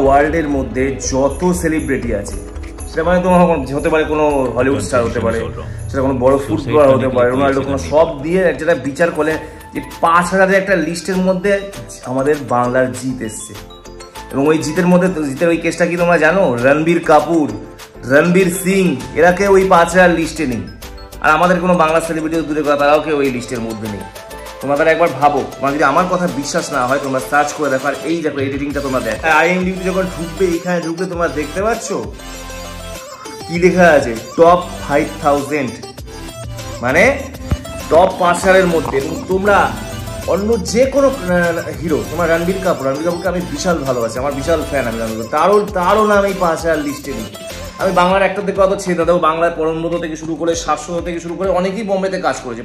ওয়ার্ল্ডের মধ্যে যত সেলিব্রিটি আছে, সেটা মানে তোমার হতে পারে কোনো হলিউড স্টার হতে পারে, সেটা কোনো বড় ফুটবলার হতে পারে, রোনাল্ডো, কোনো সব দিয়ে যেটা বিচার করলে যে 5,000-এর একটা লিস্টের মধ্যে আমাদের বাংলার জিৎ এসছে। এবং ওই জিতের মধ্যে, জিতের ওই কেসটা কি তোমরা জানো? রণবীর কাপুর, রণবীর সিং, এরা কেউ ওই 5,000 লিস্টে নেই। আর আমাদের কোনো বাংলা সেলিব্রিটি দূরে কথা, তারাও কেউ ওই লিস্টের মধ্যে নেই। তোমরা তারা একবার ভাবো, তোমার যদি আমার কথা বিশ্বাস না হয় তোমরা সার্চ করে দেখো। আর এই দেখো এডিটিংটা তোমরা দেখো, IMDb যখন ঢুকবে, এখানে ঢুকলে তোমরা দেখতে পাচ্ছ কি লেখা আছে, টপ 5000, মানে টপ 5,000-এর মধ্যে। এবং তোমরা অন্য যে কোনো হিরো, তোমার রণবীর কাপুরকে আমি বিশাল ভালোবাসি, আমার বিশাল ফ্যান আমি রণবীর, তারও নাম এই 5,000 লিস্টে নেই। আমি বাংলার একটা থেকে অত ছেড়ে দাও, বাংলার পরমব্রত থেকে শুরু করে 700 থেকে শুরু করে অনেকেই বোম্বেতে কাজ করেছে,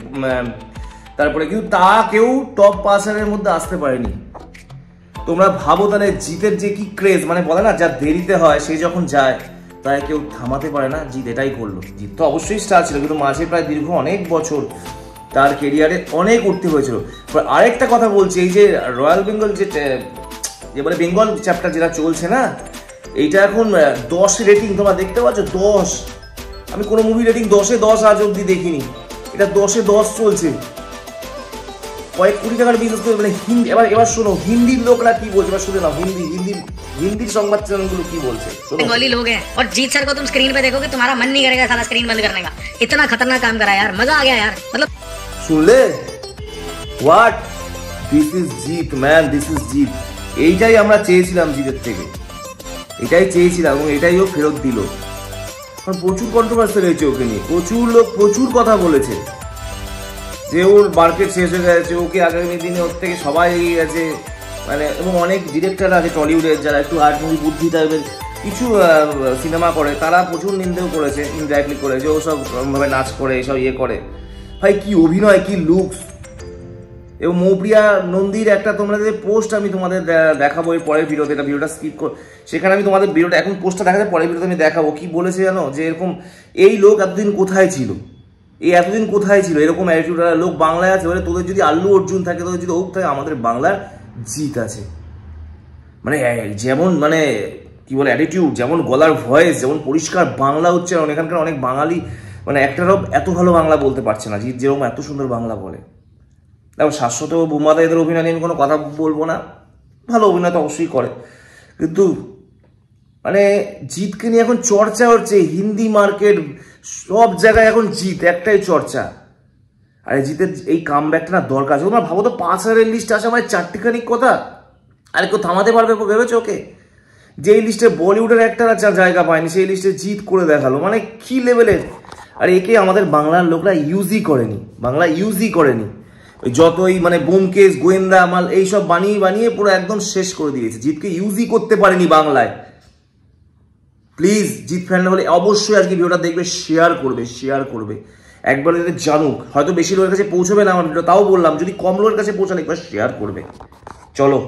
তারপরে কিন্তু তা কেউ টপ 5,000-এর মধ্যে আসতে পারেনি। তোমরা ভাবো তাহলে জিতের যে কি ক্রেজ, মানে বলে না যা দেরিতে হয় সে যখন যায় তাই কেউ থামাতে পারে না। জিৎ এটাই করলো। জিৎ তো অবশ্যই স্টার ছিল, কিন্তু মাঝে প্রায় দীর্ঘ অনেক বছর তার কেরিয়ারে অনেক উঠতে হয়েছিল। আরেকটা কথা বলছি, এই যে রয়্যাল বেঙ্গল যেবারে বেঙ্গল চ্যাপ্টার যেটা চলছে না, এইটা এখন 10 রেটিং তোমরা দেখতে পাচ্ছ, 10। আমি কোনো মুভি রেটিং 10-এ 10 আজ অব্দি দেখিনি, এটা 10-এ 10 চলছে। কয়েক কোটি টাকার বিজনেস করে, মানে হিন্দি। এবার শোনো হিন্দির লোকরা কি বলছে, এবার শুনে নাও হিন্দির সংবাদ চ্যানেলগুলো কি বলছে। बंगाली लोग हैं और जीत सर को तुम स्क्रीन पे देखोगे तुम्हारा मन नहीं करेगा साला स्क्रीन बंद करने का। इतना खतरनाक काम करा यार, मजा आ गया यार। मतलब শুনলে, what, this is Jeet man, this is Jeet. এইটাই আমরা চেয়েছিলাম জিতের থেকে, এটাই চেয়েছিলাম এবং এটাই ও ফেরত দিল। কারণ প্রচুর কন্ট্রোভার্সি রয়েছে ওকে নিয়ে, প্রচুর লোক প্রচুর কথা বলেছে যে ওর মার্কেট শেষ হয়ে গেছে, ওকে আগামী দিনে ওর থেকে সবাই এগিয়ে গেছে। মানে এবং অনেক ডিরেক্টর আছে টলিউডের যারা একটু আর্ট মুভি বুদ্ধি টাইপের কিছু সিনেমা করে, তারা প্রচুর নিন্দেও করেছে, ইনডাইরেক্টলি করেছে। ও সব ভাবে নাচ করে, এসব ইয়ে করে। ভাই কি অভিনয়, কি লুকস। এবং মৌপ্রিয়া নন্দীর একটা তোমাদের পোস্ট আমি তোমাদের দেখাবো এই পরের ভিডিওতে, এটা ভিডিওটা স্কিপ কর, সেখানে আমি তোমাদের ভিডিওটা এখন পোস্টটা দেখাতে পরের ভিডিওতে আমি দেখাবো। কি বলেছে জানো, যে এরকম এই লোক এতদিন কোথায় ছিল, এতদিন কোথায় ছিল এরকম অ্যাটিটিউড লোক বাংলায় আছে। বলে তোদের যদি আল্লু অর্জুন থাকে, তোদের যদি ওক থাকে, আমাদের বাংলার জিৎ আছে। মানে যেমন মানে কি বলে অ্যাটিটিউড, যেমন গলার ভয়েস, যেমন পরিষ্কার বাংলা উচ্চারণ, এখানকার অনেক বাঙালি মানে একটারও এত ভালো বাংলা বলতে পারছে না। জিৎ যেরকম এত সুন্দর বাংলা বলে। দেখো শাশ্বত বুমাদা এদের অভিনয় নিয়ে আমি কোনো কথা বলবো না, ভালো অভিনয় তো অবশ্যই করে, কিন্তু মানে জিৎকে নিয়ে এখন চর্চা হচ্ছে হিন্দি মার্কেট, সব জায়গায় এখন জিৎ একটাই চর্চা। আরে জিতের এই কামব্যাকটা না দরকার আছে। তোমরা ভাবো তো 5,000-এর লিস্ট আসে আমার চারটিখানি কথা, আর কেউ থামাতে পারবে ভেবেছো ওকে? যেই লিস্টে বলিউডের একটা জায়গা পায়নি সেই লিস্টে জিৎ করে দেখালো, মানে কি লেভেলের। আর একে আমাদের বাংলার লোকরা ইউজই করেনি, বাংলা ইউজই করেনি। ওই যতই মানে ব্যোমকেশ গোয়েন্দা মাল এইসব বানিয়ে বানিয়ে পুরো একদম শেষ করে দিয়েছে। জিৎকে ইউজই করতে পারেনি বাংলায়। প্লিজ জিৎ ফ্যান হলে অবশ্যই আজকে ভিডিওটা দেখবে, শেয়ার করবে একবার, যাতে জানুক। হয়তো বেশি লোকের কাছে পৌঁছবে না আমার ভিডিও, তাও বললাম যদি কম লোকের কাছে পৌঁছালে একবার শেয়ার করবে। চলো।